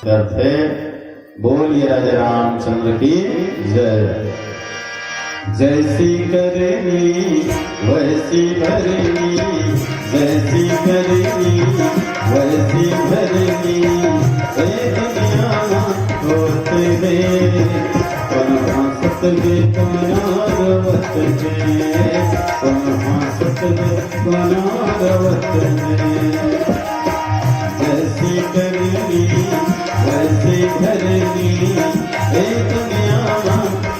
करते बोलिए राजा रामचंद्र की जय। जैसी करनी वैसी भरनी, जैसी करनी वैसी भरनी, ए दुनिया होते गए सतगे कनारवत में, सतगे कनारवत में। जैसी करनी वैसी भरनी, ए दुनिया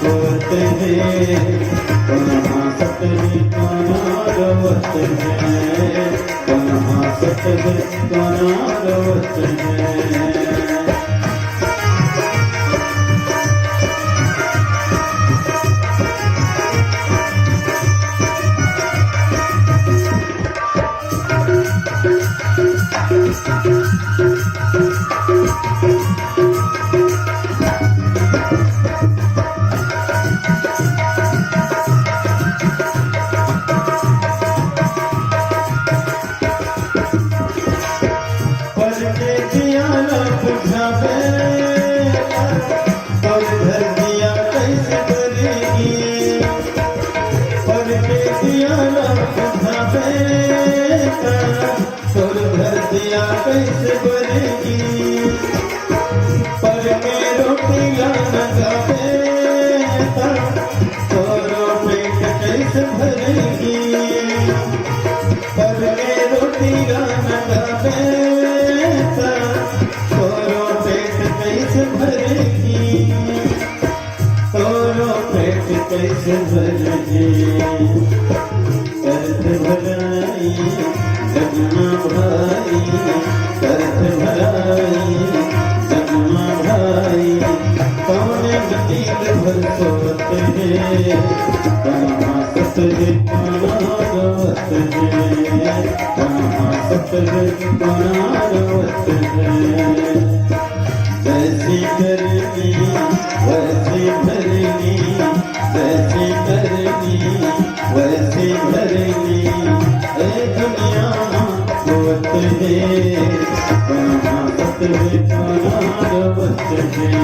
होते हैं सतगे कनारवत में, सतगे कनारवत में। कैसे बनेगी पर में रोटियां लगा बेटा, तोरो पेट कैसे भरेगी, पर में रोटियां लगा बेटा, तोरो पेट कैसे भरेगी, तोरो पेट कैसे भरेगी। करते भलाई जगमा भाई, करते भलाई जगमा भाई, कौन गीत भर सोते हैं, कहाँ सतगे कनारवत में, कहाँ सतगे कनारवत में। जैसी करनी वैसी भरनी, जैसी करनी वैसी भरनी, ए दुनिया होते हैं कहाँ सतगे कनारवत में,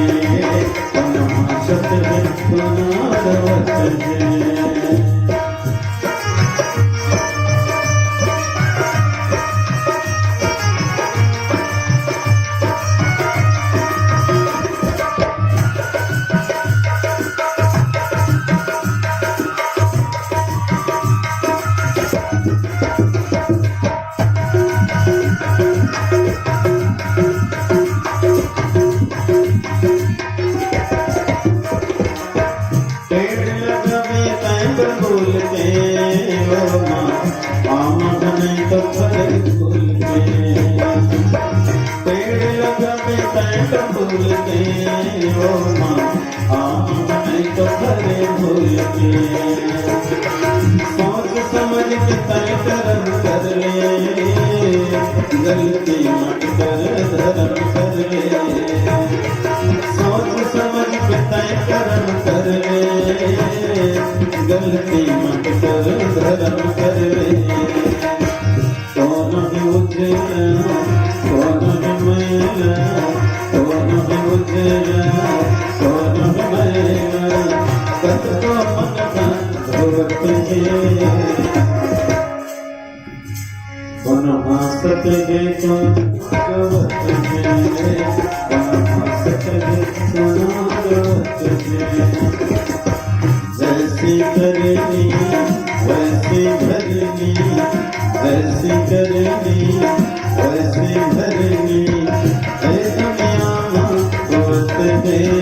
कहाँ सतगे कनारवत में। सोच समझ के तय कर्म कर ले, गलती मत कर धर्म कर ले, सोच समझ के तय कर्म कर ले, गलती मत कर धर्म कर ले। कौन भी उजला कौन भी मैला, कौन भी उजला कौन भी मैला, कतको मन कहाँ सतगे कनारवत में, कहाँ सतगे कनारवत में। जैसी करनी वैसी भरनी, जैसी करनी वैसी भरनी, ए दुनिया होते हैं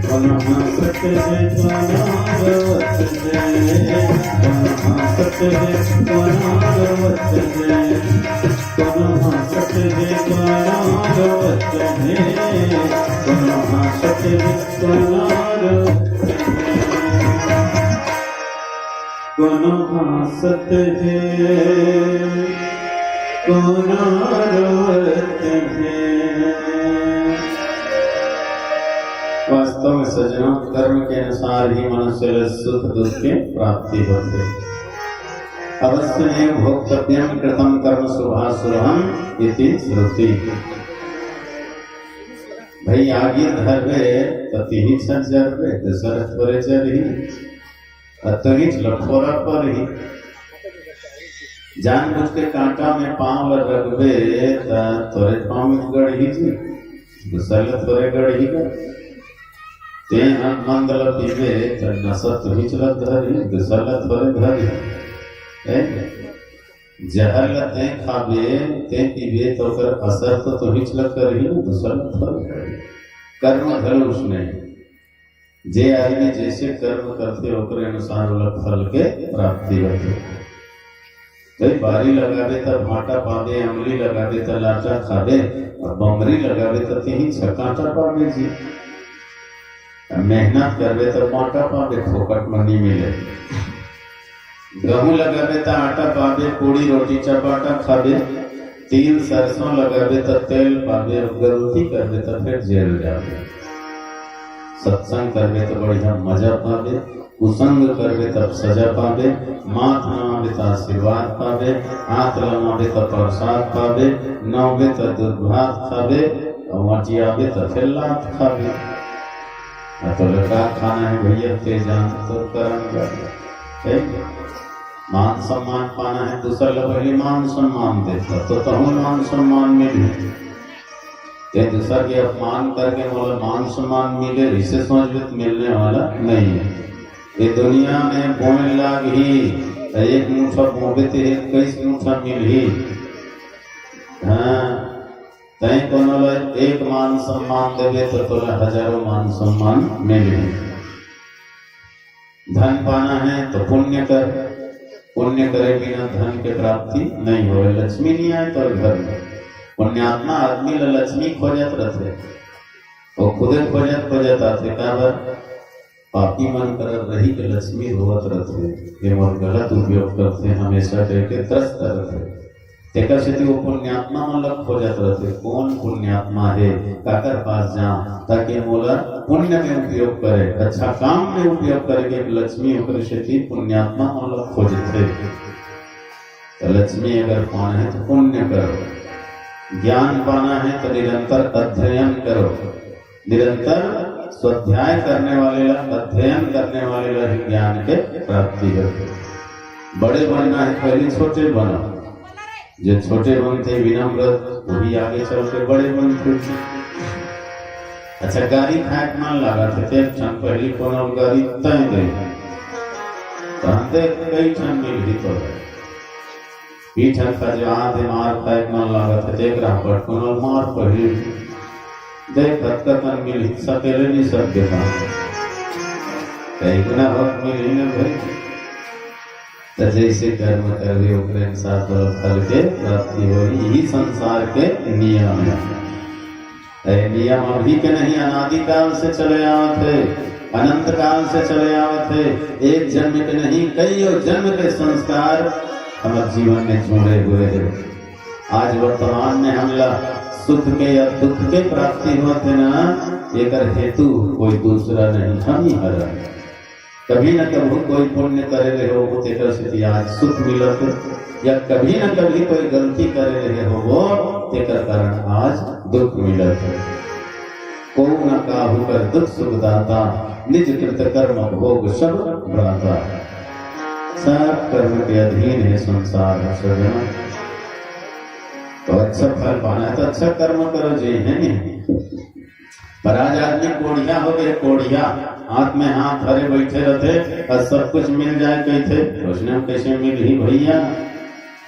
कहाँ सतगे कनारवत में, कहाँ सतगे कनारवत में, कहाँ सतगे कनारवत में, कहाँ सतगे कनारवत में, कहाँ सतगे कनारवत में। वास्तव में सज्जनों, कर्म के अनुसार ही मनुष्य सुख दुख की प्राप्ति होती है। अवश्य भोक्तव्यम कृतम कर्म शुभाशुभम इति श्रुति। भाई आगे धरवे तो तिही छत जरवे दशरथ परे चरही अतही लठोरा पर ही जानबूझ के कांटा में पांव रखबे तोरे पांव में गढ़ी जी दशरथ तोरे गढ़ी का ते मंगल पीवे त नसत हिचलत धरी दशरथ तोरे धरी जहर ते खावे ते पीवे तो कर असर तो हिचलत करही न दशरथ तोरे कर्म धर्म उसने जे आदमी जैसे कर्म करते ओकरे अनुसार फल के प्राप्ति होते भाई बारी लगावे तो भाटा पावे अमली लगावे तो लाटा खावे और बमरी लगावे तो तीन छकाटा पावे जी मेहनत करवे तो माटा पावे फोकट मनी मिले गेहूं लगावे तो आटा पावे पूड़ी रोटी चपाटा खावे तिल सरसों लगावे तो तेल पावे और गलती करवे तो फिर जेल जावे सत्संग करवे तो बढ़िया मजा पावे कुसंग करवे तब सजा पावे माथ नमावे तो आशीर्वाद पावे हाथ लमावे तो प्रसाद पावे नौवे तो दुर्भात खावे और मटियावे तो फिर लात खावे तो लगा खाना है भैया के जान तो करम मान सम्मान पाना है दूसरा पहले मान सम्मान देता तो तहु मान सम्मान मिले ये दूसरा के अपमान करके बोला मान सम्मान मिले इसे समझ मिलने वाला नहीं है ये दुनिया में बोने लाग ही एक मुठा बोबे ते कई मुठा मिल ही हाँ तय कोनो एक मान सम्मान देवे तो तोला हजारों मान सम्मान मिले धन पाना है तो पुण्य कर पुण्य करे बिना धन के प्राप्ति नहीं हो लक्ष्मी नहीं आए तो घर में पुण्यात्मा आदमी लक्ष्मी खोजत रहते वो खुदे खोजत आते का बार पापी मन कर रही के लक्ष्मी रोवत रहते ये और गलत उपयोग करते हमेशा करके त्रस्त रहते तेकर से वो पुण्यात्मा मन लग खोजत रहते कौन पुण्यात्मा है काकर पास जा ताकि मोला पुण्य में उपयोग करे अच्छा काम में उपयोग करके लक्ष्मी होकर से पुण्यात्मा मन लग खोजते तो लक्ष्मी अगर पाना है तो पुण्य करो ज्ञान पाना है तो निरंतर अध्ययन करो निरंतर स्वाध्याय करने वाले अध्ययन करने वाले ज्ञान के प्राप्ति करते बड़े बनना है पहले छोटे बनो जो छोटे बनते विनम्र वही आगे चल के बड़े बनते अच्छा गाड़ी खाए मान लगा थे पहली कोनो गाड़ी तय गई तो कई ठन मिल ही तो पीठन का जो आधे मार खाए मान लगा थे देख रहा पर कोनो मार पहली देख कन मिल ही सकेले नहीं सब देखा कई गुना वक्त मिल ही न भाई तो जैसे कर्म करवे ओकरे अनुसार फल के प्राप्ति हो यही संसार के नियम है नियम अभी के नहीं अनादि काल से चले आवत है अनंत काल से चले आवत है एक जन्म के नहीं कई जन्म के संस्कार हमारे जीवन में जुड़े हुए हैं आज वर्तमान में हमला सुख के या दुख के प्राप्ति होते ना एक हेतु कोई दूसरा नहीं हम ही हरा कभी न कभी कोई पुण्य करे रहे हो तेकर से आज सुख मिलत या कभी न कभी कोई गलती करे रहे हो वो तेकर कारण आज दुख मिलत है को न काहू कर दुख सुख दाता निज कृत कर्म भोग सब भ्राता सब कर्म के अधीन है संसार सजना तो अच्छा फल पाना है तो अच्छा कर्म करो जी है नहीं पर आज आदमी कोढ़िया हो गए कोढ़िया हाथ में हाथ धरे बैठे रहते और सब कुछ मिल जाए कहते सोचने कैसे मिल ही भैया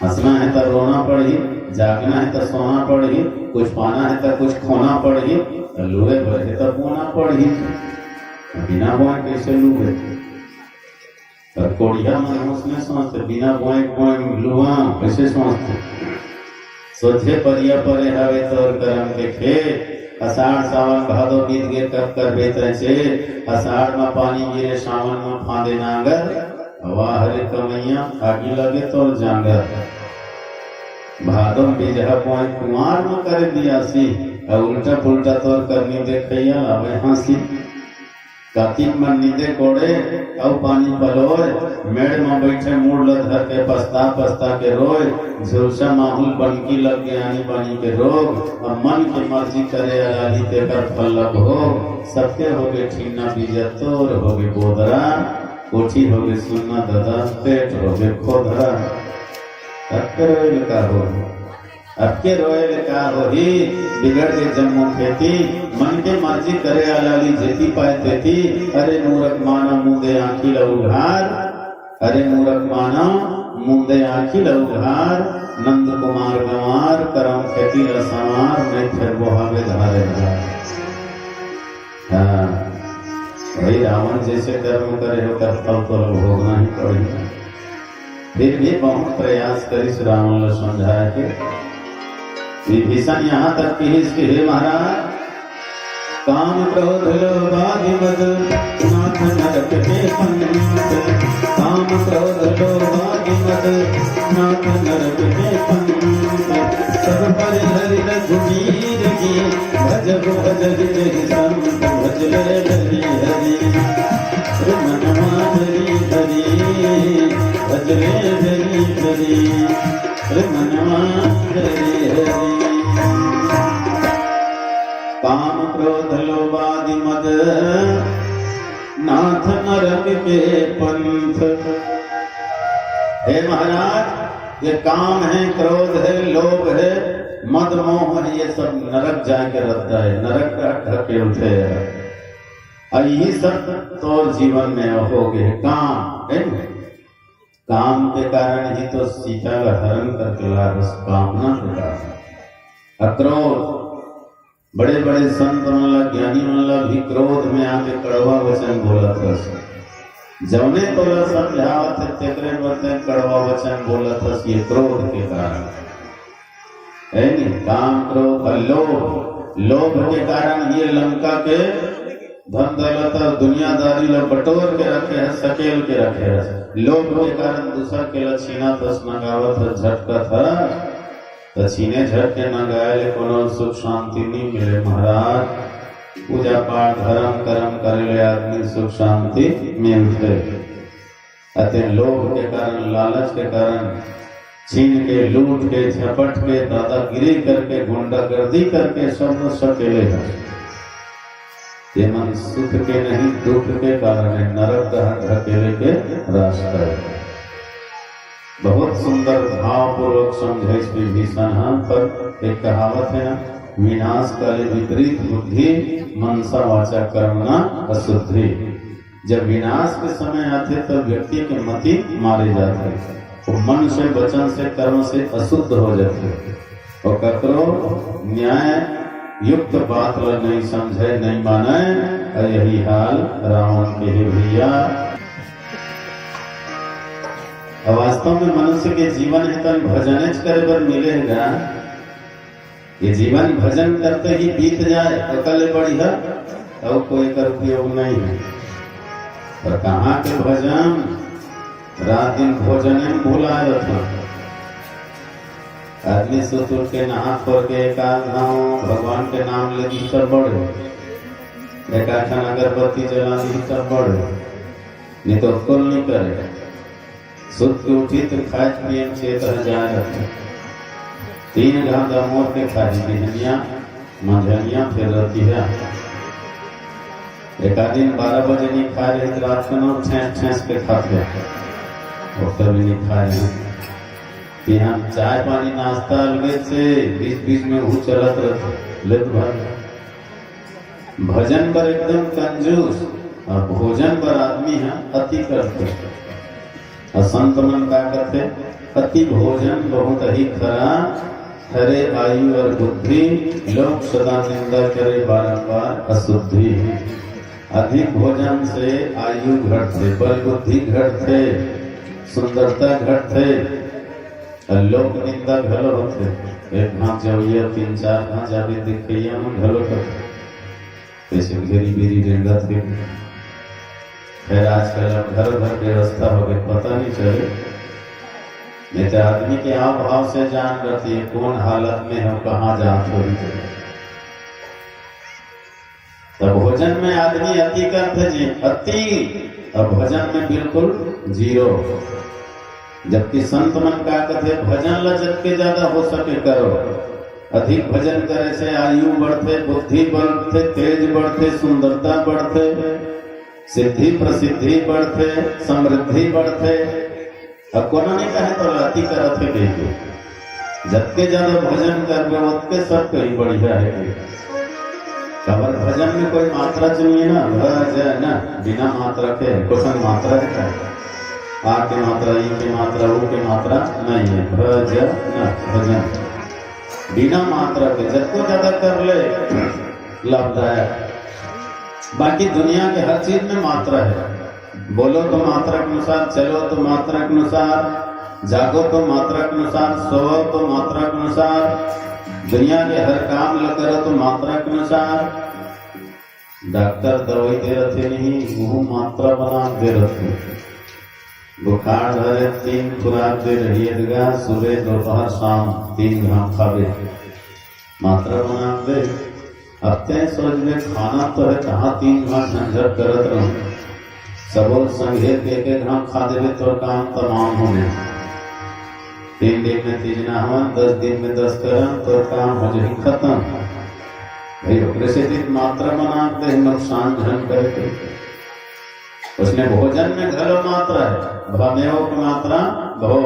हंसना है तो रोना पड़ी जागना है तो सोना पड़ी कुछ पाना है तो कुछ खोना पड़ी लूहे भरे तो बोना पड़ी बिना बोए कैसे लूहे और कोढ़िया मन उसने सोचते बिना बोए बोए लुआ कैसे सोचते सोचे परिया परे हवे तोर करम के खेत अषाढ़ सावन भादो बीत गए कब कर बेहतर से अषाढ़ में पानी गिरे सावन में फांदे नांगर वाह रे कमैया आगे लगे तो जांगर भादो में बीजहा पोए कुमार में कर दिया सी और उल्टा पुल्टा तोर करनी देखैया लावे हंसी कार्तिक मन नींदे कोड़े और पानी पलोए, मेड़ में बैठे मूड धर के पछता पछता के रोए, झुलसा माहौल बनकी लग के आनी बानी के रोग, और मन के मर्जी करे अलाली तेकर फल्लब हो, सबके होगे ठीना बीजा तोर होगे बोदरा, कोठी होगे सुनना ददा, पेट होगे खोदरा। अबके रोए का होही, बिगड़ के जम्मू खेती, मन के मर्जी करे अलाली जेती पाए तेती, अरे मूरख माना मुंदे आंखी लउघार, अरे मूरख माना मुंदे आंखी लउघार, नंद कुमार गंवार करम खेती रसमार, मैं फिर बोहावे धारे धार। हाँ, वही रावण जैसे कर्म करे हो कर फल तो भोगना ही पड़ेगा। फिर भी बहुत प्रयास करी रावण ने समझाया कि विभीषण यहाँ तक कि हे महाराज, काम क्रोध लोभ आदि मद नाथ नरक के पंथ, काम क्रोध लोभ आदि मद नाथ नरक के पंथ, सब पर हरि रघुवीर की भजगो भजग जहि संत, भजले हरि हरि मनवा हरि हरि, भजले हरि हरि मनवा हरि हरि। काम क्रोध लोभ आदि मद नाथ नरक के पंथ। हे महाराज, ये काम है, क्रोध है, लोभ है, मद मोह है, ये सब नरक जाके रहता है, नरक का ढकेलते है। और ये सब तो जीवन में हो गए काम है। काम के कारण ही तो सीता का हरण करके ला, उस कामना के कारण। अक्रोध, बड़े बड़े संत मतलब ज्ञानी मतलब भी क्रोध में आके कड़वा वचन बोला था, जौने तोला समझावत थे तेकरे बते कड़वा वचन बोला था, ये क्रोध के कारण है। नहीं, काम क्रोध लोभ, लोभ के कारण ये लंका के धन दौलत और दुनियादारी लोग बटोर के रखे है, सकेल के रखे है। लोभ के कारण दूसरा के छीना तस नगावत झटका था, तो छीने झट के न गाये कोनो सुख शांति नहीं मिले। महाराज, पूजा पाठ धर्म कर्म करे ले आदमी सुख शांति मिलते, अतः लोभ के कारण, लालच के कारण छीन के, लूट के, झपट के, दादागिरी करके, गुंडागर्दी करके सब सकेले है। ये मन सुख के नहीं दुख के कारण है, नरक ढकेले के रास्ता है। बहुत सुंदर भाव पूर्वक समझे विभीषण। पर एक कहावत है ना, विनाश काले विपरीत बुद्धि, मनसा वाचा कर्मणा अशुद्धि। जब विनाश के समय आते तब व्यक्ति के मति मारे जाते, वो मन से, वचन से, कर्म से अशुद्ध हो जाते, और ककरो न्याय युक्त बात नहीं समझे, नहीं माने। और यही हाल रावण के ही भैया। वास्तव में मनुष्य के जीवन है तन भजन करे पर मिलेगा। ये जीवन भजन करते ही बीत जाए तो कल बढ़िया, और कोई कर उपयोग नहीं है। पर कहाँ के भजन, रात दिन भोजन में भूला रहता। आदमी सुत उठ के नहा खोल के एक भगवान के नाम ले दी तब बढ़े, एक अगरबत्ती जला दी तब बढ़े, नहीं तो कुल नहीं करे। सुत के उठी तो खाए पिए चेत जाए रखे, 3 घंटा मोर के खाई बिहनिया मंझनिया फिर रहती है। एक दिन 12 बजे नहीं खा रहे तो रात को ठेस ठेस के खाते, और कभी नहीं खा रहे। यहाँ चाय पानी नाश्ता अलगे से बीच बीच में वो चलत रहते, लेत भर। भजन पर एकदम कंजूस, और भोजन पर आदमी है अति करते। और संत मन क्या करते, अति भोजन बहुत ही खरा, हरे आयु और बुद्धि, लोग सदा निंदा करे बारंबार अशुद्धि। अधिक भोजन से आयु घटते, बल बुद्धि घटते, सुंदरता घटते, लोक निंदा घलो होते। एक घाट जाइए 3-4 घाट जाके देखिए हम घलो करते, ऐसे घेरी बेरी रेंगा थे। फिर आजकल घर घर व्यवस्था हो गई, पता नहीं चले। नहीं तो आदमी के हाव भाव से जान रहती है कौन हालत में है, कहाँ जात हो रही है। तो भोजन में आदमी अति करते जी अति, और भजन में बिल्कुल जीरो। जबकि संत मन का कहते भजन ला जबकि ज्यादा हो सके करो। अधिक भजन करे से आयु बढ़ते, बुद्धि बढ़ते, तेज बढ़ते, सुंदरता बढ़ते, सिद्धि प्रसिद्धि बढ़ते, समृद्धि बढ़ते। अब कोना नहीं कहे तो अति करते देखिए, जबकि ज्यादा भजन कर उतके सब कहीं बढ़िया है। कबर भजन में कोई मात्रा चुनिए ना, भजन बिना मात्रा के क्वेश्चन मात्रा है, आ की मात्रा, ई की मात्रा, ऊ की मात्रा नहीं है। भजन बिना मात्रा के जितना ज्यादा कर ले लाभदायक। बाकी दुनिया के हर चीज में मात्रा है। बोलो तो मात्रा के अनुसार, चलो तो मात्रा के अनुसार, जागो तो मात्रा के अनुसार, सोओ तो मात्रा के अनुसार, दुनिया के हर काम करो तो मात्रा के अनुसार। डॉक्टर दवाई दे रहे नहीं, वो मात्रा बना दे रहे। बुखार धरे 3 खुराक दे रही है, सुबह दोपहर शाम 3 घाम खावे, मात्रा बना दे। अब ते सोच में खाना तो है, कहाँ 3 घाम झंझट करत रहो। सबों संघे के घाम खा देवे तो काम तमाम होने। 3 दिन में 3 नहावन, 10 दिन में 10 करम तो काम हो जाए खत्म। भाई प्रसिद्ध मात्रा बना दे, नुकसान झन करके। उसने भोजन में घलो मात्रा है, भमेव की मात्रा भो,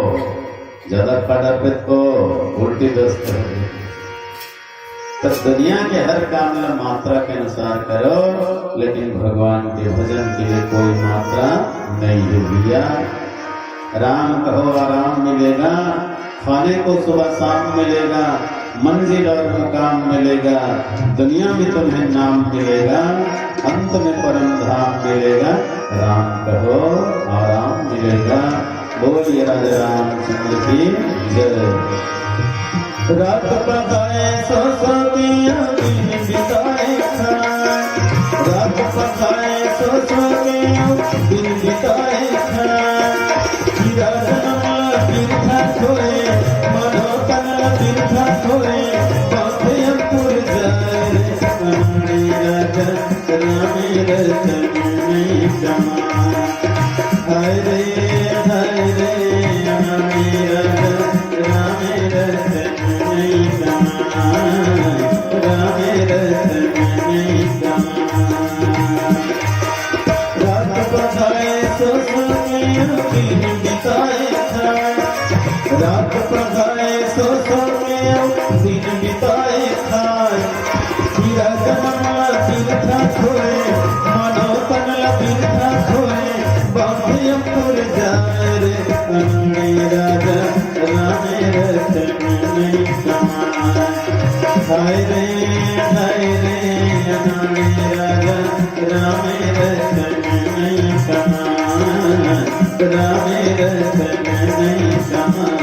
ज्यादा खादा पित को उल्टी दस्त है। तो दुनिया के हर काम में मात्रा के अनुसार करो, लेकिन भगवान के भजन के लिए कोई मात्रा नहीं है भैया। राम कहो आराम मिलेगा, खाने को सुबह शाम मिलेगा, मंजिल और मुकाम मिलेगा, दुनिया में तुम्हें नाम मिलेगा, अंत में परम धाम मिलेगा। राम कहो आराम मिलेगा। बोलिए राजा रामचंद्र की जय। रात पकाए सो सोतिया, दिन बिताए खाए, रात पकाए सो सोतिया, दिन बिताए खाए। हीरा जनमला तीर्था खोए, मनो कनला तीर्था खोए, बांधेपुर जाए रे कमरे राजा रामे रतन में कमाए। हाय रे रामे राजा रामे रतन में कमाए, रामे रतन में कमाए। रात पकाए सो सोतिया, दिन बिताए खाए, रात पकाए सो सोतिया, दिन बिताए खाए। हीरा जनमला तीर्था खोए, मनो कनला तीर्था खोए, बांधेपुर जाए रे कमरे राजा रामे रतन में कमाए। हाय रे रामे राजा रामे रतन में कमाए, रामे रतन में कमाए।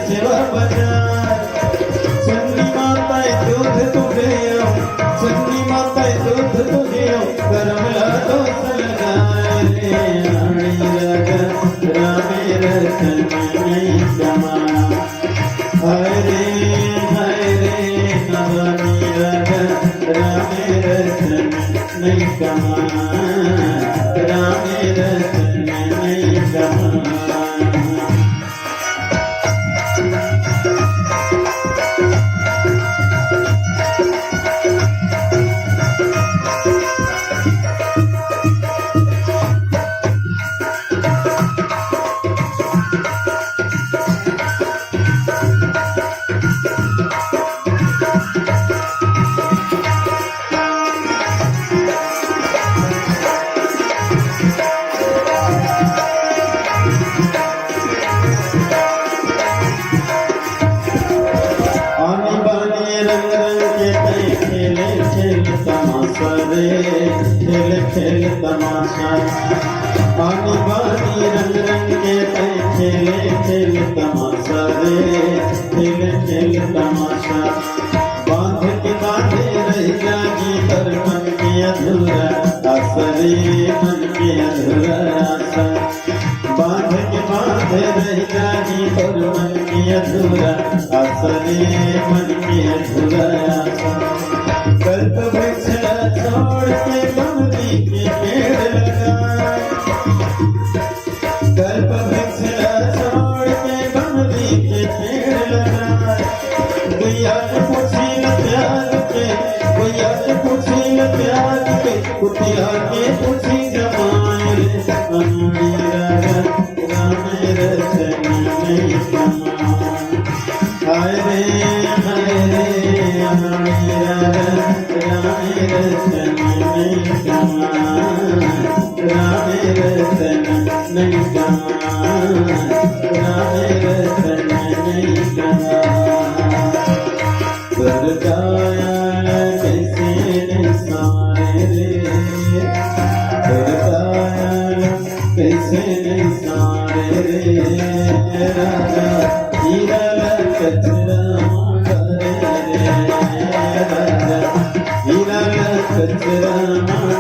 सेवा बजाए चन्नी माता दूध तुझे, चन्नी माता दूध तुझे, गरम लाडो लगाए रे राजा रामे रतन में कमाए। हाय रे नवानी राजा रामे तमाशा रे, खेल खेल तमाशा। बांध के बांधे रह जागी पर मन के अधूरा आशा रे, मन के अधूरा आशा। बांध के बांधे रह जागी पर मन के अधूरा आशा रे, मन के अधूरा आशा। कल्प वृक्ष छोड़ के बमरी के पेड़ लगा, कल्प वृक्ष छोड़ के बमरी के पेड़ लगा। गुइया के पूछी न त्याग के, गुइया के पूछी न त्याग के, कुतिया के पूछी जमाए रे। अनाड़ी रागा राम रचन में समा, हाय रे अनाड़ी रागा राम रचन में समा, राम रचन नहीं समा, राम रचन नहीं समा। दुर्गाया कैसे निसारे रे, दुर्गाया कैसे निसारे रे। राजा हीरा कचरा करे रे, राजा हीरा कचरा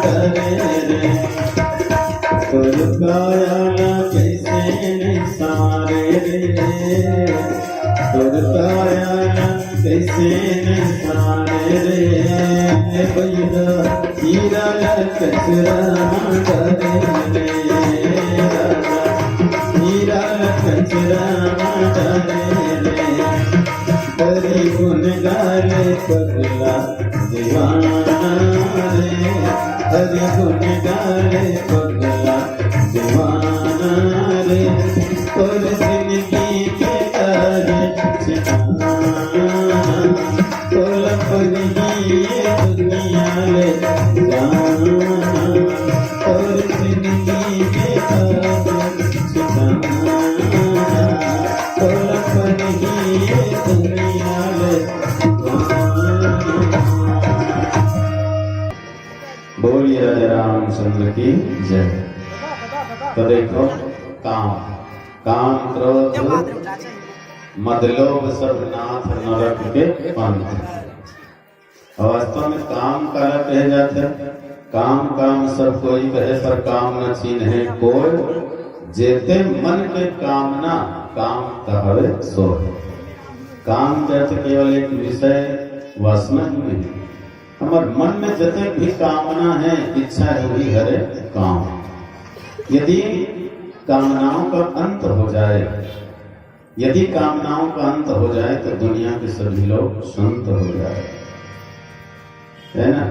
करे रे। दुर्गाया कैसे निसारे रे, दुर्गाया कैसे निसारे रे। भैया हीरा कचरा करे रे, राजा हीरा कचरा करे रे। हरि गुण गाले पगला दीवाना रे, हरि गुण गाले पगला दीवाना रे। और जिंदगी के तारे छिपाना, तोल पगली ये दुनिया ले जाना। और जिंदगी के तारे छिपाना, तोल पगली ये दुनिया ले जाना। बोलिए राजा रामचंद्र की जय। तो देखो काम, काम क्रोध मदलोभ सब नाथ नरक के पंथ। वास्तव में काम काला कहे जाते, काम काम सब कोई कहे पर काम न छीने कोई। जेते मन के कामना काम कहवे सो। काम के अर्थ केवल एक विषय वासना ही नहीं, हमारे मन में जितने भी कामना है, इच्छा है, वही हरे काम। यदि कामनाओं का अंत हो जाए, यदि कामनाओं का अंत हो जाए तो दुनिया के सभी लोग संत हो जाए, है ना।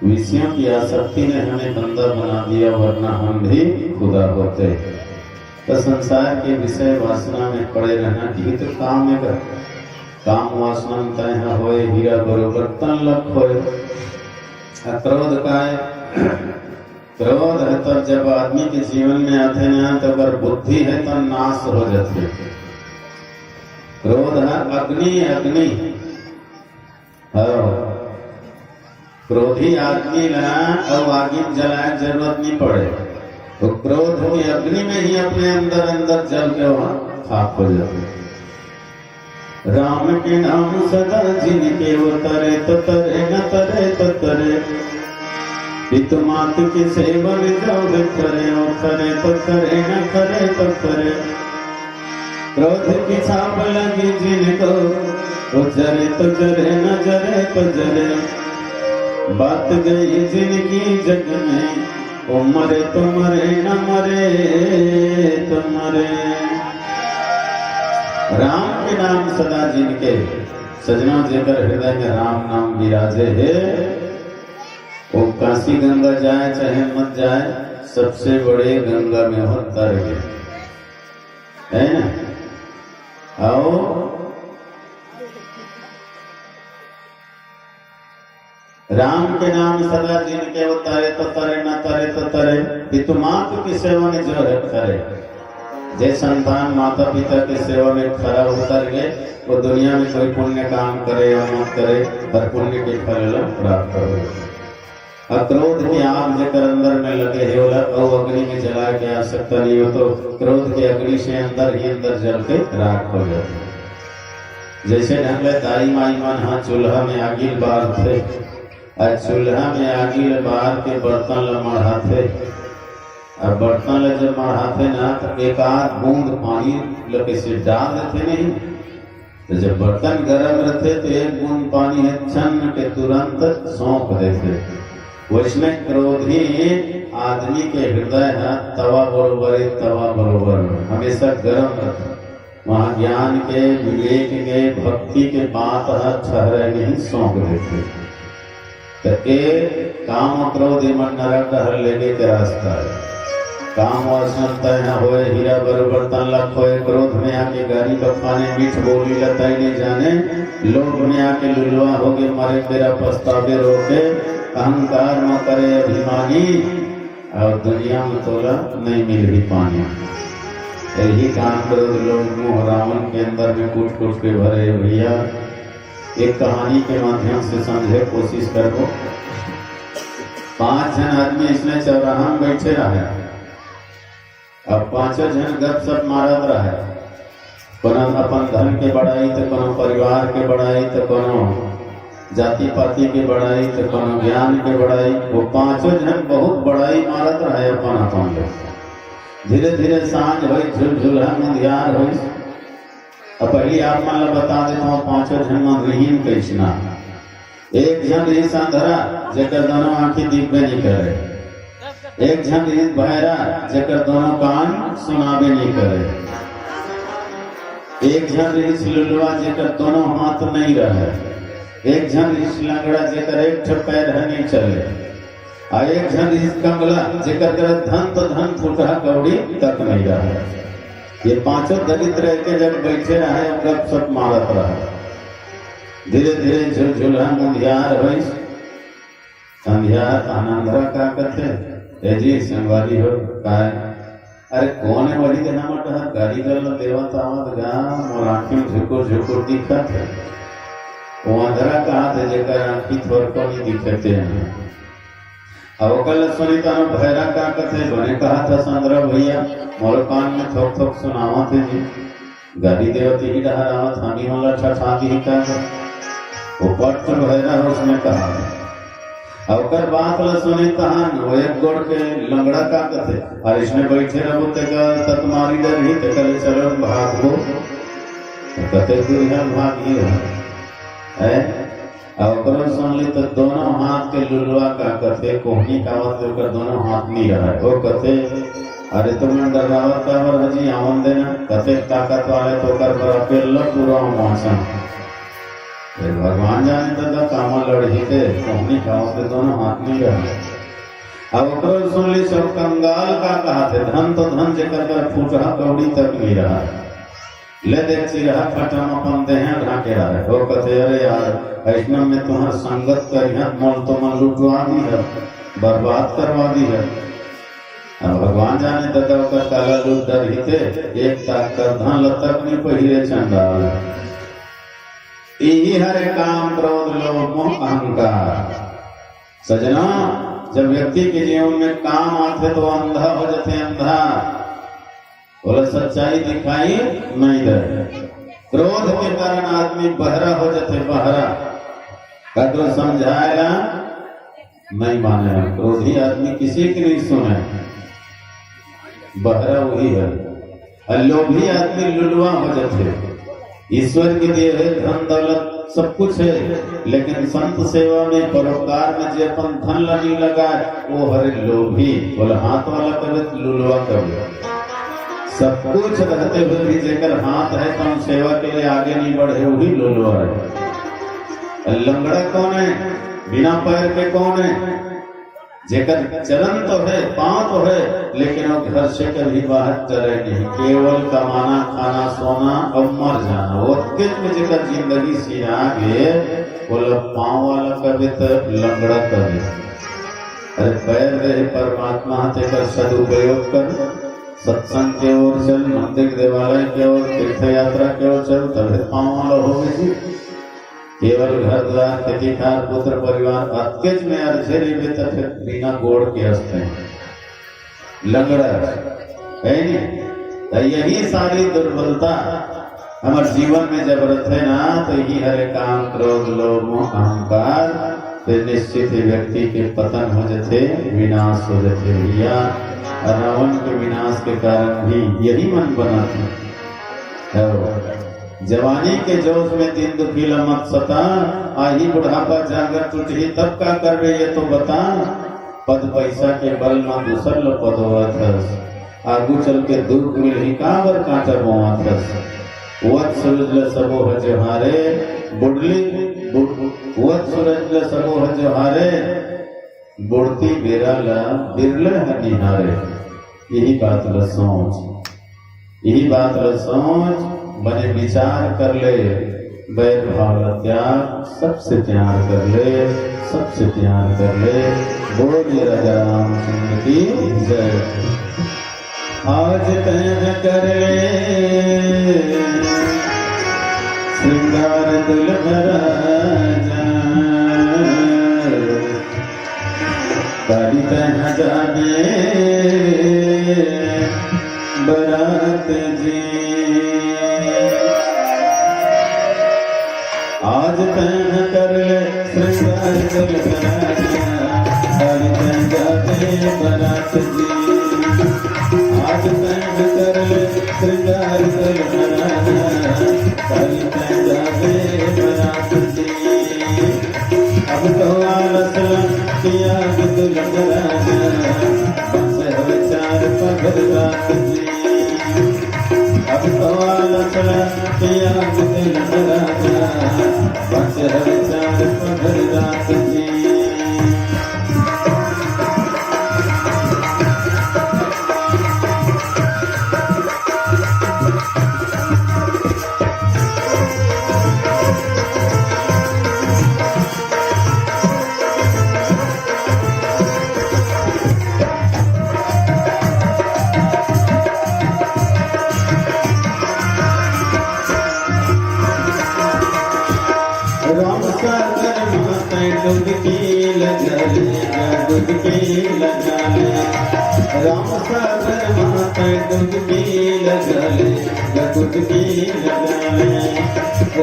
विषयों की आसक्ति ने हमें बंदा बना दिया, वरना हम भी खुदा होते। तो संसार के विषय वासना में पड़े रहना ही तो काम है। काम वासना तय होए हीरा बरोबर तन लख होए। क्रोध का है, क्रोध है तो जब आदमी के जीवन में आते ना तो अगर बुद्धि है तो नाश हो जाती है। क्रोध है अग्नि, अग्नि क्रोधी आदमी ना और आगे जलाए जरूरत नहीं पड़े, तो क्रोध की अग्नि में ही अपने अंदर अंदर जल के वहां खाक हो जाते। राम के नाम सदा जिनके वो तरे तो तरे न तरे तो तरे। पितु मात की सेवन जो करे वो करे तो करे न करे तो करे। क्रोध की छाप लगी जिनको वो जरे तो जरे न जरे तो जरे। बात गई जिनकी जग में वो मरे तो मरे न मरे तो मरे। राम के नाम सदा जिनके, सजना जेकर हृदय में राम नाम विराजे है, वो काशी गंगा जाए चाहे मत जाए, सबसे बड़े गंगा में हो तर गए, है ना। आओ राम के नाम सदा जिनके वो तरे तो तरे न तरे तो तरे। पितु मात की सेवा में जो है करे, जे संतान माता पिता की सेवा में खरा उतर गए, वो दुनिया में कोई पुण्य काम करे या मत करे, पर पुण्य के फल प्राप्त हो। क्रोध की आग जेकर अंदर में लगे है वो अग्नि में जला के आ सकता नहीं हो, तो क्रोध की अग्नि से अंदर ही अंदर जल के राख हो जाते। जैसे ढंग दाई माई मन हाँ चूल्हा में आगिल बार थे, चूल्हा में आगिल बार के बर्तन ल मढ़ाते, अब बर्तन ल जब मढ़ाते ना तो एक आध बूंद पानी लगे से डाल देते नहीं, तो जब बर्तन गर्म रहते तो एक बूंद पानी है छन्न के तुरंत सौंप देते। वैष्णव क्रोधी आदमी के हृदय है तवा बरोबर, तवा बरोबर हमेशा गर्म रहता, वहाँ ज्ञान के विवेक के भक्ति के बात है ठहरे नहीं सौंप देते। तो एक काम क्रोध मन नरक डहर लेके के रास्ता है, काम वसन तय न होए, हीरा बरोबर तन लख होए, क्रोध में आके गाड़ी बपाने मीठ बोली लताई नहीं जाने, लोभ में आके लुलवा हो गए मरे तेरा पछतावे रोके, अहंकार न करे अभिमानी, और दुनिया में तोला नहीं मिल भी पानी। यही काम क्रोध लोग मुँह रावण के अंदर में कूट कूट के भरे। भैया एक कहानी के माध्यम से समझे कोशिश करो। 5 जन आदमी इसने चौराहा में बैठे रहे, अब 5 जन गपशप मारत रहे, कोनो अपन धन के बढ़ाई तो कोनो परिवार के बढ़ाई तो कोनो जाति पाति के बढ़ाई तो कोनो ज्ञान के बढ़ाई। वो 5 जन बहुत बढ़ाई मारत रहे अपन अपन लोग। धीरे धीरे सांझ हो झुलझुलहा मुंदियार हो। अब पहली आप मान बता देता हूँ 5 जन मन रहीन कैसना। एक जन रही अंधरा जेकर दोनों आंखें दिखबे नहीं करे, एक जन रही बहरा जेकर दोनों कान सुनाबे नहीं करे, एक जन रही लुलवा जेकर दोनों हाथ नहीं रहे, एक जन रही लंगड़ा जेकर एक पैर नहीं चले, और एक जन रही कंगला जेकर धन तो धन फूटा कौड़ी तक नहीं रहा। ये 5 दरिद्र के जब बैठे रहे गप सप मारत रहे। धीरे धीरे झुलझुलहा मुंदियार हो। अंधियार आनंदरा का कथे जी संगवारी हो का अरे कौन है वही देना मत गाड़ी गल देवत आवत गा मोर आँखी में झुकुर झुकुर दिखत है। वो अंधरा कहा थे जेकर आँखी थोड़ को नहीं दिखते हैं। अब कल सुनी तानो भैरा का कथे बने कहा था संद्रा भैया मोर कान में थोक थोक सुनावा थे जी गाड़ी देवती ही डहरावत हमी वाला ठठाती ही का वो पट भैरा उसने कहा। अब कर बात ला सुनी तहान वो एक गोड़ के लंगड़ा का कथे और इसमें बैठे रहो तक मारी डर ही कले चलो भागो कथे दुनिया भागी है। अब सुन ली तो दोनों हाथ के लुलवा का कथे कोहनी का मतलब दोनों हाथ नहीं रहा है। वो कथे अरे तुम्हें डरावत का बर हजी आवन देना कथे ताकत वाले तो कर पर पूरा मौसम भगवान जाने तो कामा लड़ी थे कोहनी का मतलब दोनों हाथ नहीं रहा। अब सुन ली सब कंगाल का कहा थे धन तो धन जेकर कर फूटा कौड़ी तक नहीं रहा ले देख सी रहा खटम अपन देह ढाके रहा है। वो कथे अरे यार वैष्णव में तुम्हार संगत करिया मोल तो मन लुटवा दी है बर्बाद करवा दी है। अब भगवान जाने दादा का काला लूट डर ही थे एक ताक कर धन लतक नहीं पहिरे चंडाल। यही हरे काम क्रोध लोभ मोह अहंकार। सजना जब व्यक्ति के जीवन में काम आते तो अंधा हो जाते अंधा बोले सच्चाई दिखाई नहीं दे। क्रोध के कारण आदमी बहरा हो जाते बहरा कदर समझाएगा नहीं मानेगा। क्रोधी आदमी किसी की नहीं सुने बहरा वही है। और लोभी आदमी लुलवा हो जाते। ईश्वर के दिए है धन दौलत सब कुछ है लेकिन संत सेवा में परोपकार में जो अपन धन लगी लगा वो हरे लोभी बोले हाथ वाला करे लुलवा करे। सब कुछ रहते हुए भी जेकर हाथ है तो सेवा के लिए आगे नहीं बढ़े वही लुलवा है। लंगड़ा कौन है बिना पैर के कौन है जेकर चरण तो है पांव तो है लेकिन वो घर से कभी बाहर चले नहीं केवल कमाना खाना सोना और मर जाना। वो में जेकर जिंदगी से आगे बोला पांव वाला कभी तो लंगड़ा कभी। अरे पैर दे परमात्मा तेकर सदुपयोग कर सत्संग के ओर चल मंदिर देवालय के ओर तीर्थ यात्रा के ओर चल तभी पांव वाला हो गई। केवल घर द्वार खेती खार पुत्र परिवार अतकेज में अर्थे रे तो फिर बिना गोड़ के हंसते हैं लंगड़ा है नहीं। यही सारी दुर्बलता हमारे जीवन में जब रहते ना तो यही हरे काम क्रोध लोभ मोह अहंकार फिर निश्चित ही व्यक्ति के पतन हो जाते विनाश हो जाते भैया। रावण के विनाश के कारण भी यही मन बना था। जवानी के जोश में दिन दुखी लमक सता आही बुढ़ापा जागर टूटी तब का कर रहे ये तो बता। पद पैसा के बल में दूसर लो पद होवत आगू चल के दुर्ग मिल ही कावर कांटा बोवत वत सूरज ल सबो हजहारे बुडली वत सूरज ल सबो हजहारे बुड़ती बेरा ल बिरले हनिहारे। यही बात ल सोच यही बात ल सोच बने विचार कर ले वैर भाव त्याग सबसे प्यार कर ले सबसे प्यार कर ले। बोलिए राजा रामचंद्र की जय। आज तय कर ले श्रृंगार दुल्हरा गाड़ी तय जाने बरात जी। आज तय कर ले श्रृंगार दुल्हरा गाड़ी तय जाने बरात जी। आज तय कर ले श्रृंगार दुल्हरा गाड़ी तय जाने बरात जी। अब तो आलस किया दुल्हरा बस विचार पगल रात जी। अब तो आलस किया दुल्हरा बस विचार पगल रात जी। दूध की लगाले दूध की लगाले राम सागर माता दूध की लगाले दूध की लगाले।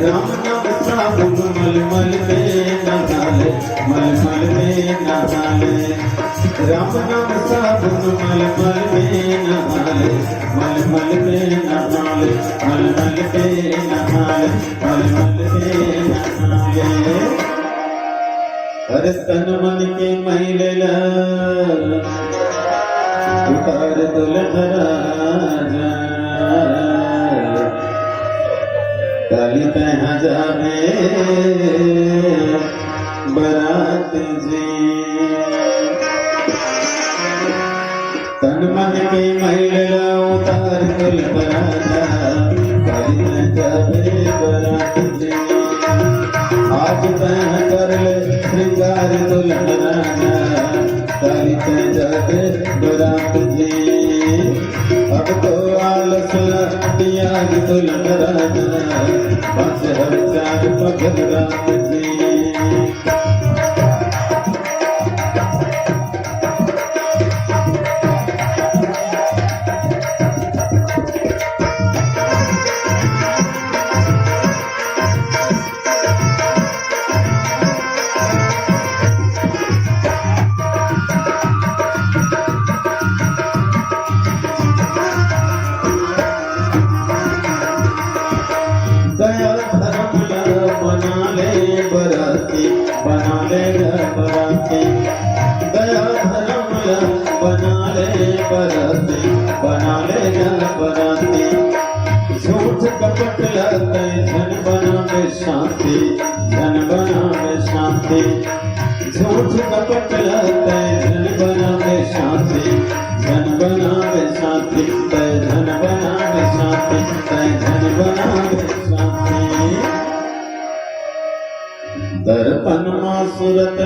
राम नाम साबुन मलमल में नहाले मलमल में नहाले। राम नाम साबुन मलमल में नहाले मलमल में नहाले मलमल में नहाले मलमल में नहाले। हर तन मन के महिला उतार दुल्हरा काली तह जावे बरात जी। तन मन के महिला उतार दुल्हरा काली तह जावे बरात जी। आज तय कर ले श्रृंगार दुल्हरा काली तय जावे बरात जी। अब तो आलस त्याग दुल्हरा बस विचार पगल रात जी। दया धर्म बना ले बराती बना ले बराती। दया धर्म बना ले बराती बना ले बराती। झूठ कपट लगते धन बनावे शांति धन बनावे शांति। झूठ कपट लगते धन बनावे शांति धन बनावे शांति तय धन बनावे शांति तय धन बनावे शांति। दर्पण मां सूरत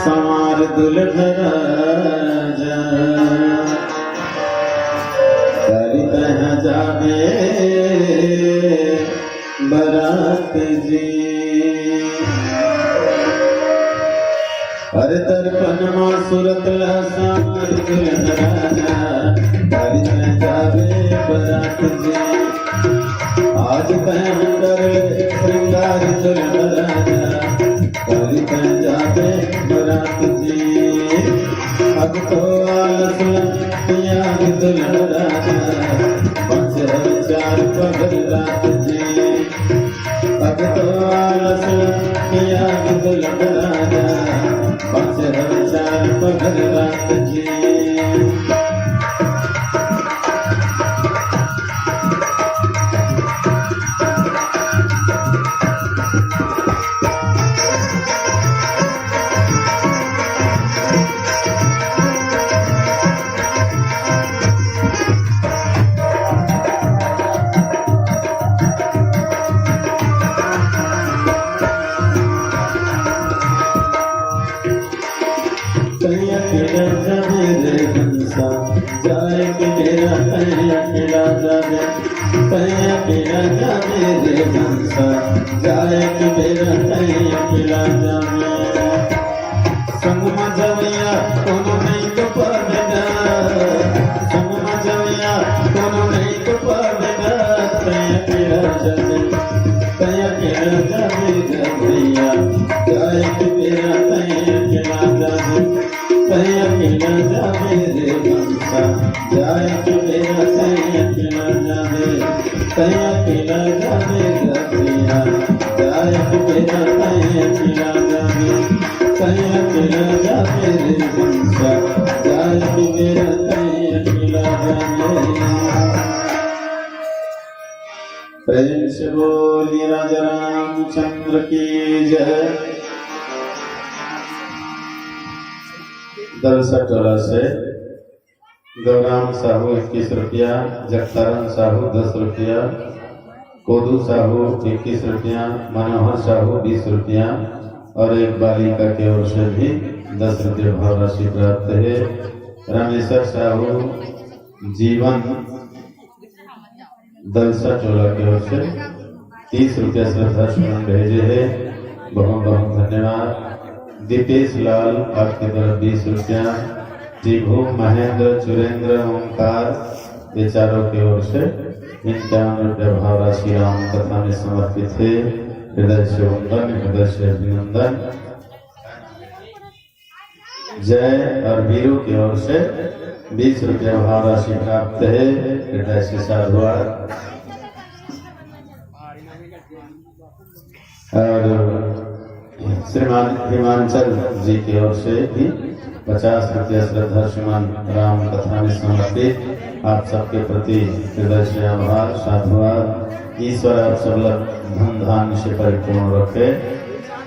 संवार दुल्हरा करी तह जावे बरात जी। अरे दर्पण में सूरत लासार दुल्हन राजा बारी में जावे बरात जी। आज पहन कर श्रृंगार दुल्हन राजा बारी में जावे बरात जी। अब तो आलस याद दुल्हन राजा बच चार पगल रात जी। अब तो आलस याद दुल्हन राजा बच चार पगल रात जी। जाए कि मेरा अकेला जावे अकेला जावे रे हंसा जाए कि मेरा अकेला जावे। संग मजविया कोनो नहीं तो पावेगा संग मजविया कोनो नहीं तो पावेगा अकेला जावे भैया जाए कि मेरा अकेला जावे अकेला जावे रे हंसा जाए कि मेरा अकेला जावे अकेला जावे भैया जाए कि मेरा अकेला जावे अकेला जावे रे हंसा जाए कि मेरा अकेला जावे। प्रेम से बोलिए राजा रामचंद्र की जय। दलसा टोला से गौराम साहू 21 रुपया, जगतारण साहू 10 रुपया, कोदू साहू 21 रुपया, मनोहर साहू 20 रुपया और एक बालिका की ओर से भी 10 रुपये भाव राशि प्राप्त है। रामेश्वर साहू जीवन दलसा टोला की ओर से 30 रुपया श्रद्धा सुमन भेजे है, बहुत बहुत धन्यवाद। दीपेश लाल आपकी तरफ 20 रुपया, जीभू महेंद्र चुरेंद्र ओंकार ये चारों की ओर से 51 रुपया भाव राशि राम कथा में समर्पित है। हृदय से वंदन, हृदय से अभिनंदन। जय और वीरू की ओर से 20 रुपया भाव राशि प्राप्त है। हृदय से साधुवाद। और श्रीमान हिमांचल जी की ओर से भी 50 रुपया श्रद्धा सुमन राम कथा में समर्पित। आप सबके प्रति हृदय से आभार साधुवाद। ईश्वर आप सब लोग धन धान्य से परिपूर्ण रखे।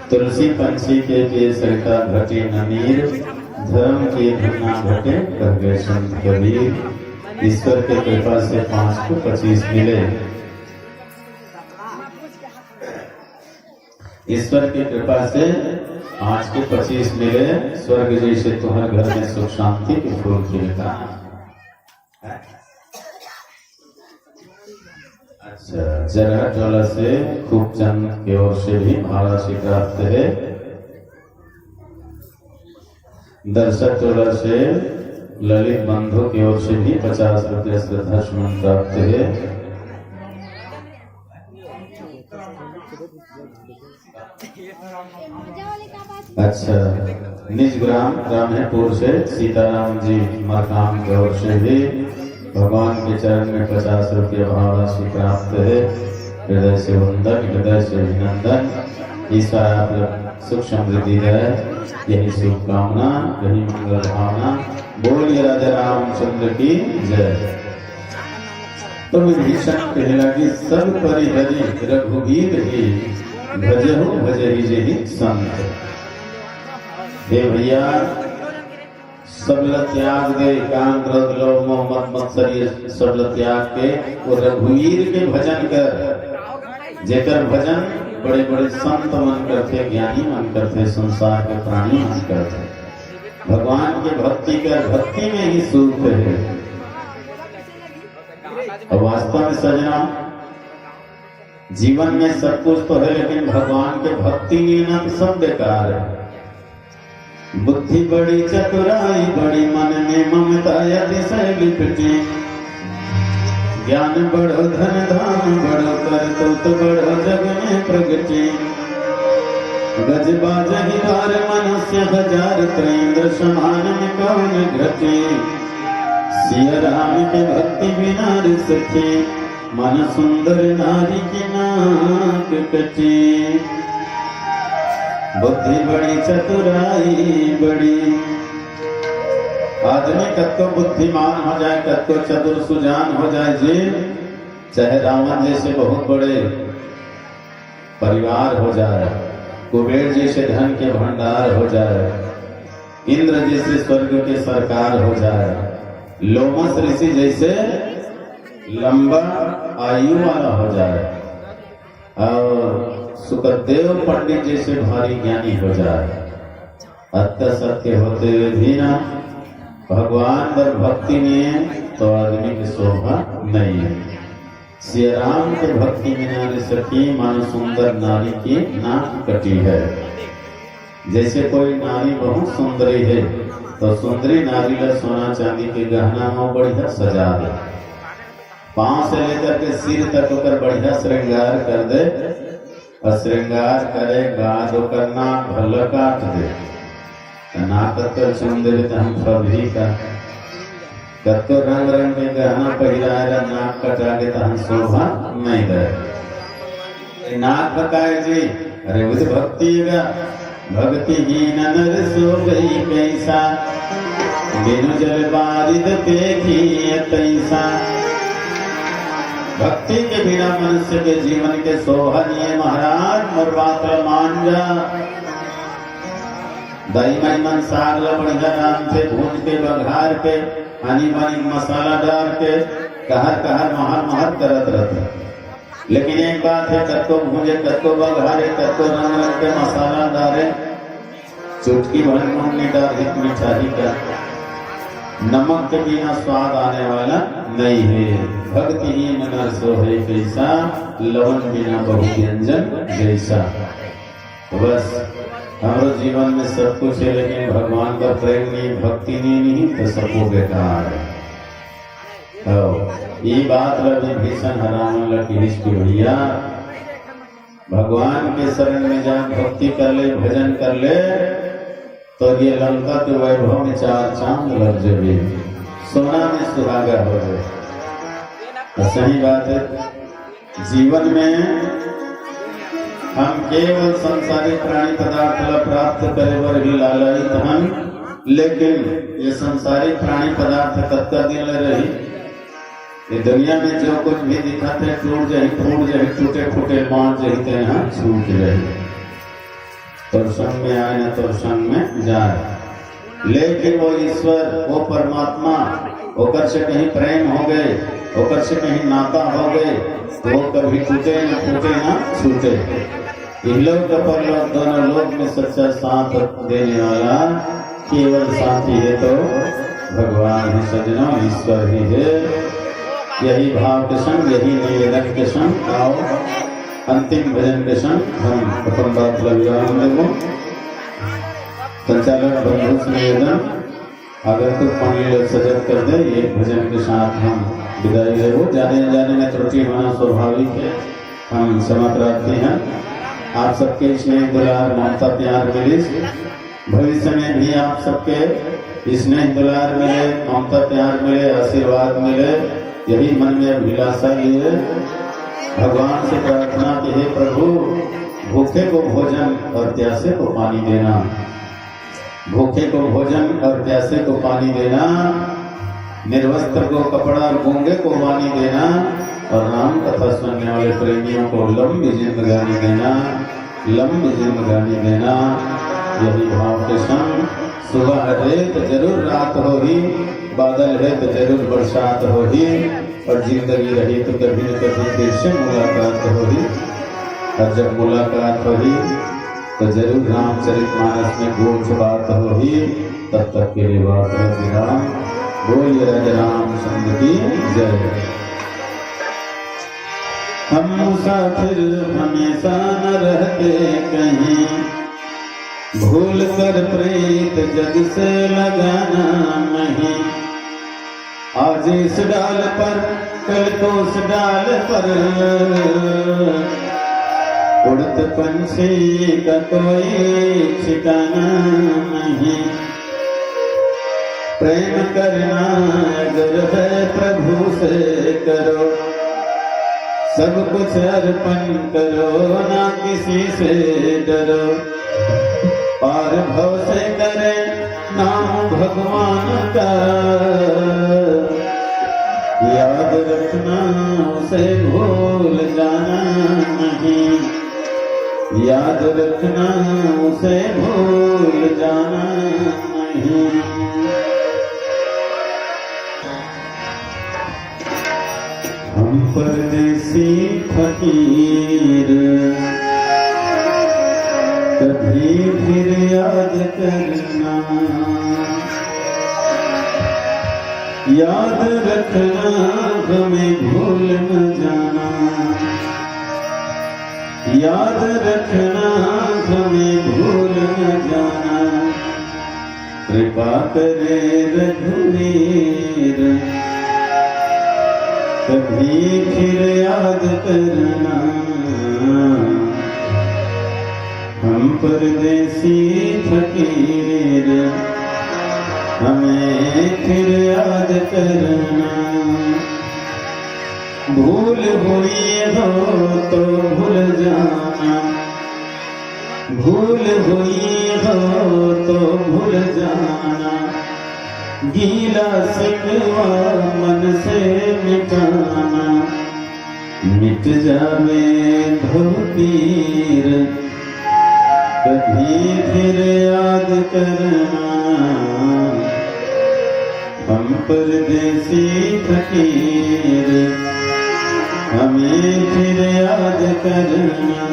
तुलसी पंछी के केसर का घटे नमीर, धर्म की धन्ना घटे कर गए संत कबीर। ईश्वर के कृपा से 5 को 25 मिले। ईश्वर की कृपा से 5 के 25 मिले। स्वर्ग जैसे तुम्हारे घर में सुख शांति के फूल खिलता है। अच्छा, जगह टोला से खूबचंद की ओर से भी महाराशि प्राप्त है। दर्शक टोला से ललित बंधु की ओर से भी 50 रुपये श्रद्धा सुमन प्राप्त है। अच्छा, निज ग्राम रामेपुर से सीताराम जी मकाम की ओर से भी भगवान के चरण में 50 रुपये भाव राशि प्राप्त है। हृदय से वंदन, हृदय से अभिनंदन। ईश्वर आप सुख समृद्धि है, यही शुभकामना, यही मंगल भावना। बोलिए राजा रामचंद्र की जय। तो विभीषण कहने लगी सब परिहरि रघुवीर ही भजहु भजहि जेहि संत। हे भैया, सब त्याग दे, काम क्रोध लोभ मोह मत मत्सर सब त्याग के वो रघुवीर के भजन कर। जेकर भजन बड़े बड़े संत मन करते, ज्ञानी मन करते, संसार के प्राणी मन करते। भगवान की भक्ति कर, भक्ति में ही सुख है। और वास्तव में सजना जीवन में सब कुछ तो है, लेकिन भगवान के भक्ति नहीं ना तो सब बेकार है। बुद्धि बड़ी चतुराई बड़ी मन में ममता अतिशय लिपटी, ज्ञान बढ़ो धन धाम बढ़ो करतुत बढ़ो जग में प्रगति, गज बाजहि बार मनुष्य हजार त्रेंद्र समान में कौन घटे, सिया राम के भक्ति बिना सके मन सुंदर नारी की नाक कटे। बुद्धि बड़ी चतुराई बड़ी, आदमी कत्तो बुद्धिमान हो जाए कत्तो चतुर सुजान हो जाए जी, चाहे रावण जैसे बहुत बड़े परिवार हो जाए, कुबेर जैसे धन के भंडार हो जाए, इंद्र जैसे स्वर्ग के सरकार हो जाए, लोमस ऋषि जैसे लंबा आयु वाला हो जाए, और सुखदेव पंडित जैसे भारी ज्ञानी हो जाए, अत्य सत्य होते हुए भी ना भगवान पर भक्ति नहीं है तो आदमी की शोभा नहीं है। श्री राम के भक्ति बिना सखी मानो सुंदर नारी की नाक कटी है। जैसे कोई नारी बहुत सुंदरी है तो सुंदरी नारी का सोना चांदी के गहना में बढ़िया सजा दे, पांव से लेकर के सिर तक होकर बढ़िया श्रृंगार कर दे, और श्रृंगार करे गाद करना भल काट दे, नाक कर चुन दे तो हम सभी का कत्तो रंग रंग के गहना पहिराए नाक कटा के तो हम शोभा नहीं दे। नाक बकाए जी, अरे बुद्ध भक्ति का भक्ति हीन नर सो गई कैसा, बिनु जल बारिद देखी तैसा। भक्ति के बिना मनुष्य के जीवन के शोभा नहीं महाराज, मोर बात मान जा। दही मई मन साग बढ़िया नाम से भून के बघार के हनी बनी मसाला डाल के कहर कहर महर महर करत रहते, लेकिन एक बात है कत्तो भूंजे कत्तो बघारे कत्तो रंग रंग के मसाला डाले, चुटकी भर नून नहीं डाल मिठाई का, नमक के बिना स्वाद आने वाला नहीं है। भक्ति ही नर सो है कैसा, लवन बिना बहु व्यंजन जैसा। बस हमारे जीवन में सब कुछ है, लेकिन भगवान का प्रेम नहीं भक्ति नहीं तो सबको बेकार है। ये बात लगी भीषण हराम लगी भैया, भगवान के शरण में जा भक्ति कर ले भजन कर ले तो ये लंका के वैभव में चार चांद लग जाए, सोना में सुहागा हो जाए। सही बात है। जीवन में हम केवल संसारिक प्राणी पदार्थ प्राप्त करे बर ही लालयित हम, लेकिन ये संसारिक प्राणी पदार्थ कत्ता दिन रही, ये दुनिया में जो कुछ भी दिखाते हैं टूट जाए फूट जाए टूटे फूटे बांट जाते हैं छूट जाए, तो संग में आए न तो संग में जाए। लेकिन वो ईश्वर वो परमात्मा ओकर से कहीं प्रेम हो गए, ओकर से कहीं नाता हो गए, तो वो कभी टूटे न फूटे न छूटे। इहलोक परलोक दोनों लोक में सच्चा साथ देने वाला केवल साथी है तो भगवान है सजनों, ईश्वर ही है। यही भाव के संग, यही निवेदन के संग आओ अंतिम भजन के संग हम अपन बात लग संचालक बंधु निवेदन अगर तो पंडित सजग कर दे, ये भजन के साथ हम विदाई ले। वो जाने जाने में त्रुटि होना स्वाभाविक है, हम क्षमा प्रार्थी हैं। आप सबके स्नेह दुलार ममता प्यार मिले, भविष्य में भी आप सबके स्नेह दुलार मिले, ममता प्यार मिले, आशीर्वाद मिले, यही मन में अभिलाषा लिए। भगवान से प्रार्थना कि हे प्रभु, भूखे को भोजन और प्यासे को पानी देना, भूखे को भोजन और प्यासे को पानी देना, निर्वस्त्र को कपड़ा और गूंगे को पानी देना, और राम कथा सुनने वाले प्रेमियों को लंबी जिंदगानी देना, लंबी जिंदगानी देना। यही भाव के संग सुबह है तो जरूर रात होगी, बादल है तो जरूर बरसात होगी, और जिंदगी रही तो कभी न कभी फिर से मुलाकात होगी। और जब मुलाकात होगी तो जरूर रामचरितमानस में कुछ बात होगी। तब तक के लिए बात विराम। बोलिए राजा रामचंद्र की जय। हम मुसाफिर हमेशा न रहते कहीं, भूल कर प्रीत जग से लगाना नहीं। आज इस डाल पर कल तो उस डाल पर, उड़त पंछी का कोई ठिकाना नहीं। प्रेम करना अगर है प्रभु से करो, सब कुछ अर्पण करो, ना किसी से डरो। पार भव से करे नाम भगवान का, याद रखना उसे भूल जाना नहीं। याद रखना उसे भूल जाना नहीं। हम परदेसी फकीर कभी फिर याद करना, याद रखना हमें भूल न जाना। याद रखना हमें भूल न जाना। कृपा करे रघुवीर कभी फिर याद करना। हम परदेसी फकीर हमें फिर याद करना। भूल हुई हो तो भूल जाना, भूल हुई हो तो भूल जाना। गीला शिकवा मन से मिटाना, मिट जावे धोतीर कभी फिर याद करना। हम परदेसी फकीर हमें फिर याद करना।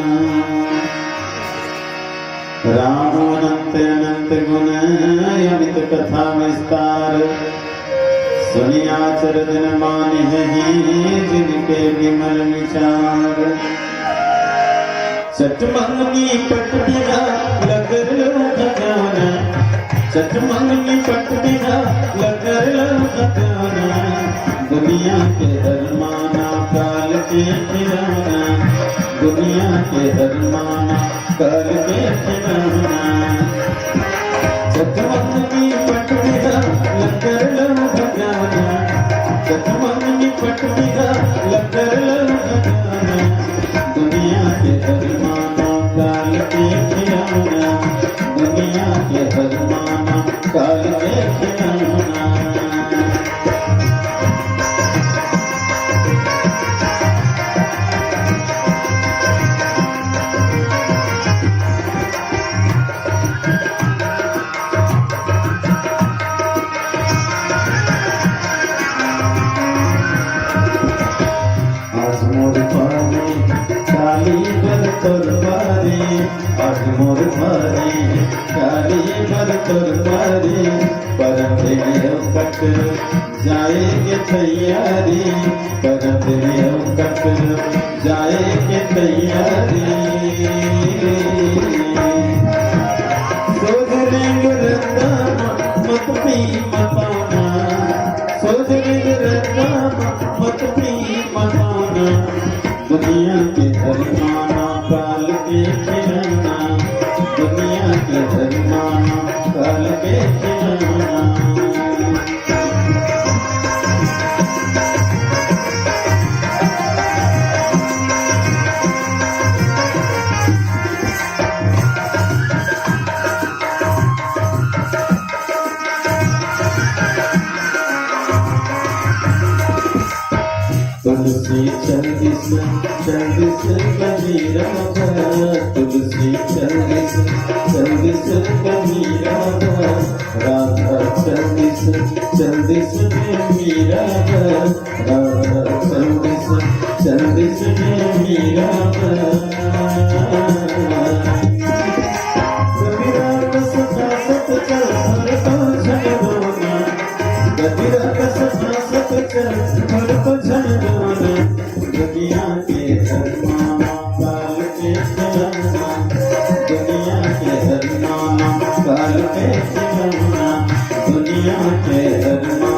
राम अनंत अनंत गुण अमित कथा विस्तार, सुनिया चरदन मानि है जिनके विमल विचार। चटमंगनी पट बिना लगर लो खजाना, चटमंगनी पट बिना लगर लो खजाना। दुनिया के हरमाना काल के खिलाना, दुनिया के हरमाना काल के खिलाना। चटमंगनी पट बिना लगर लो खजाना, चटमंगनी पट बिना लगर लो खजाना। दुनिया के हरमाना काल के खिलाना, दुनिया के हरमाना काल के खिलाना। आज मोर भारी काली बर तरवारी, आज मोर भारी काली बर तरवारी। परत में कट जाएंगे तैयारी, परत में कट जाएंगे तैयारी। सोच लेंगे रंगा मत पी मताना, सोच लेंगे रंगा मत पी मताना। दुनिया के हरमाना काल के खिलाना, दुनिया के हरमाना काल के खिलाना। तुलसी चंदिस चंदिस कबीरा भर, तुलसी चंदिस चंदिस कबीरा भर। राधा चंदिस चंदिस में मीरा भर, राधा चंदिस चंदिस में मीरा भर। कबीरा कस सत चल हर तो झगड़ोना, कबीरा कस सत चल हर तो झगड़ोना। दुनिया के चल के सिखौना दुनिया के अरमान